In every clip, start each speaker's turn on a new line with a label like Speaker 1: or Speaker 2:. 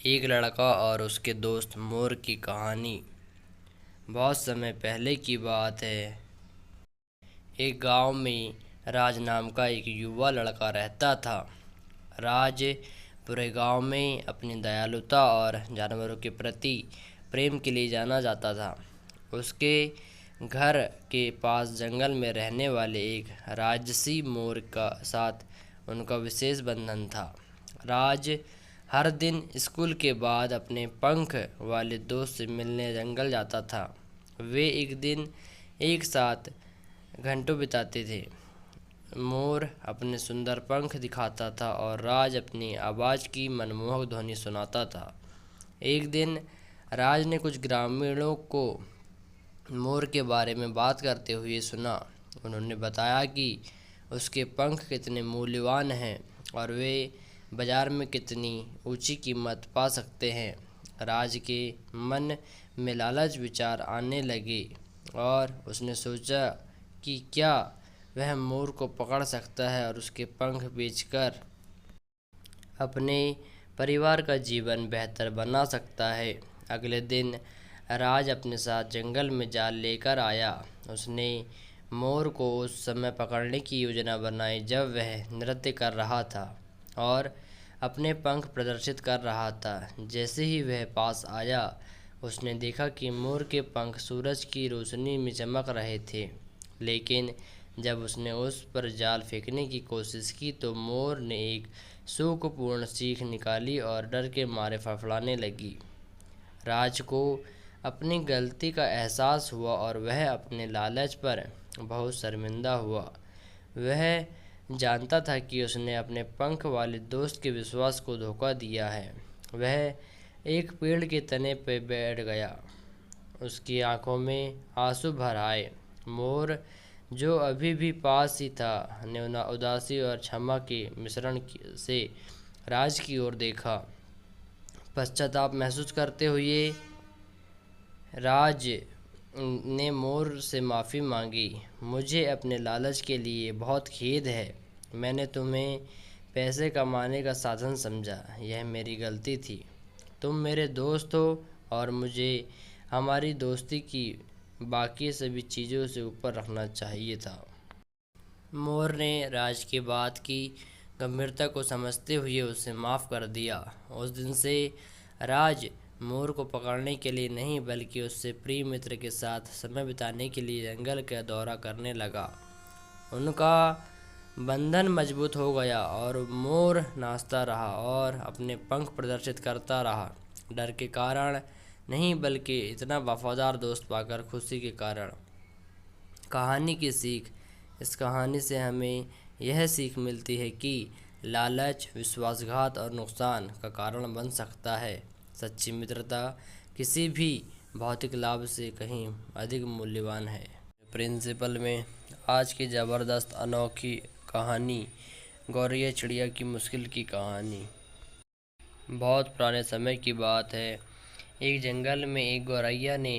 Speaker 1: एक लड़का और उसके दोस्त मोर की कहानी। बहुत समय पहले की बात है। एक गांव में राज नाम का एक युवा लड़का रहता था। राज पूरे गांव में अपनी दयालुता और जानवरों के प्रति प्रेम के लिए जाना जाता था। उसके घर के पास जंगल में रहने वाले एक राजसी मोर का साथ उनका विशेष बंधन था। राज हर दिन स्कूल के बाद अपने पंख वाले दोस्त से मिलने जंगल जाता था। वे एक दिन एक साथ घंटों बिताते थे। मोर अपने सुंदर पंख दिखाता था और राज अपनी आवाज़ की मनमोहक ध्वनि सुनाता था। एक दिन राज ने कुछ ग्रामीणों को मोर के बारे में बात करते हुए सुना। उन्होंने बताया कि उसके पंख कितने मूल्यवान हैं और वे बाजार में कितनी ऊंची कीमत पा सकते हैं। राज के मन में लालच विचार आने लगे और उसने सोचा कि क्या वह मोर को पकड़ सकता है और उसके पंख बेचकर अपने परिवार का जीवन बेहतर बना सकता है। अगले दिन राज अपने साथ जंगल में जाल लेकर आया। उसने मोर को उस समय पकड़ने की योजना बनाई जब वह नृत्य कर रहा था और अपने पंख प्रदर्शित कर रहा था। जैसे ही वह पास आया, उसने देखा कि मोर के पंख सूरज की रोशनी में चमक रहे थे। लेकिन जब उसने उस पर जाल फेंकने की कोशिश की तो मोर ने एक शोकपूर्ण चीख निकाली और डर के मारे फड़फड़ाने लगी। राज को अपनी गलती का एहसास हुआ और वह अपने लालच पर बहुत शर्मिंदा हुआ। वह जानता था कि उसने अपने पंख वाले दोस्त के विश्वास को धोखा दिया है। वह एक पेड़ के तने पर बैठ गया, उसकी आंखों में आंसू भर आए। मोर, जो अभी भी पास ही था, ने उदासी और क्षमा के मिश्रण से राज की ओर देखा। पश्चाताप महसूस करते हुए राज ने मोर से माफ़ी मांगी। मुझे अपने लालच के लिए बहुत खेद है। मैंने तुम्हें पैसे कमाने का साधन समझा। यह मेरी गलती थी। तुम मेरे दोस्त हो और मुझे हमारी दोस्ती की बाकी सभी चीज़ों से ऊपर रखना चाहिए था। मोर ने राज की बात की गंभीरता को समझते हुए उसे माफ़ कर दिया। उस दिन से राज मोर को पकड़ने के लिए नहीं बल्कि उससे प्रिय मित्र के साथ समय बिताने के लिए जंगल का दौरा करने लगा। उनका बंधन मजबूत हो गया और मोर नाचता रहा और अपने पंख प्रदर्शित करता रहा, डर के कारण नहीं बल्कि इतना वफादार दोस्त पाकर खुशी के कारण। कहानी की सीख। इस कहानी से हमें यह सीख मिलती है कि लालच, विश्वासघात और नुकसान का कारण बन सकता है। सच्ची मित्रता किसी भी भौतिक लाभ से कहीं अधिक मूल्यवान है। प्रिंसिपल में आज की ज़बरदस्त अनोखी कहानी, गौरैया चिड़िया की मुश्किल की कहानी। बहुत पुराने समय की बात है। एक जंगल में एक गौरैया ने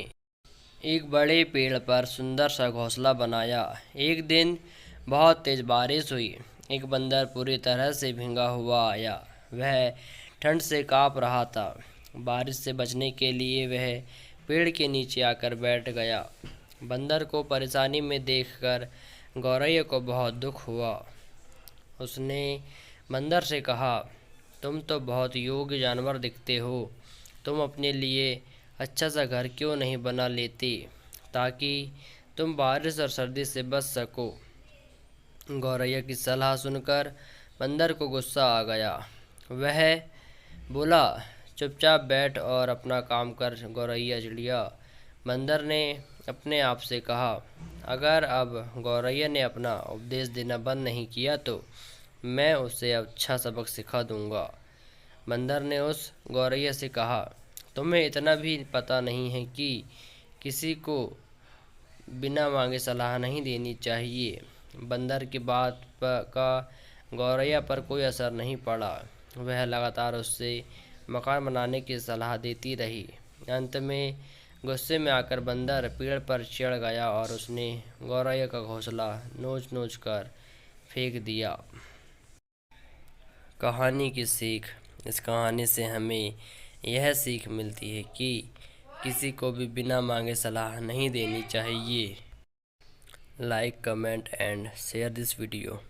Speaker 1: एक बड़े पेड़ पर सुंदर सा घोंसला बनाया। एक दिन बहुत तेज बारिश हुई। एक बंदर पूरी तरह से भीगा हुआ आया। वह ठंड से काँप रहा था। बारिश से बचने के लिए वह पेड़ के नीचे आकर बैठ गया। बंदर को परेशानी में देखकर गौरैया को बहुत दुख हुआ। उसने बंदर से कहा, तुम तो बहुत योग्य जानवर दिखते हो। तुम अपने लिए अच्छा सा घर क्यों नहीं बना लेते ताकि तुम बारिश और सर्दी से बच सको। गौरैया की सलाह सुनकर बंदर को गुस्सा आ गया। वह बोला, चुपचाप बैठ और अपना काम कर गौरैया चिड़िया। बंदर ने अपने आप से कहा, अगर अब गौरैया ने अपना उपदेश देना बंद नहीं किया तो मैं उसे अच्छा सबक सिखा दूंगा। बंदर ने उस गौरैया से कहा, तुम्हें इतना भी पता नहीं है कि किसी को बिना मांगे सलाह नहीं देनी चाहिए। बंदर की बात का गौरैया पर कोई असर नहीं पड़ा। वह लगातार उससे मकान बनाने की सलाह देती रही। अंत में गुस्से में आकर बंदर पेड़ पर चढ़ गया और उसने गौरैया का घोंसला नोच नोच कर फेंक दिया। कहानी की सीख। इस कहानी से हमें यह सीख मिलती है कि किसी को भी बिना मांगे सलाह नहीं देनी चाहिए। Like, comment and share this video.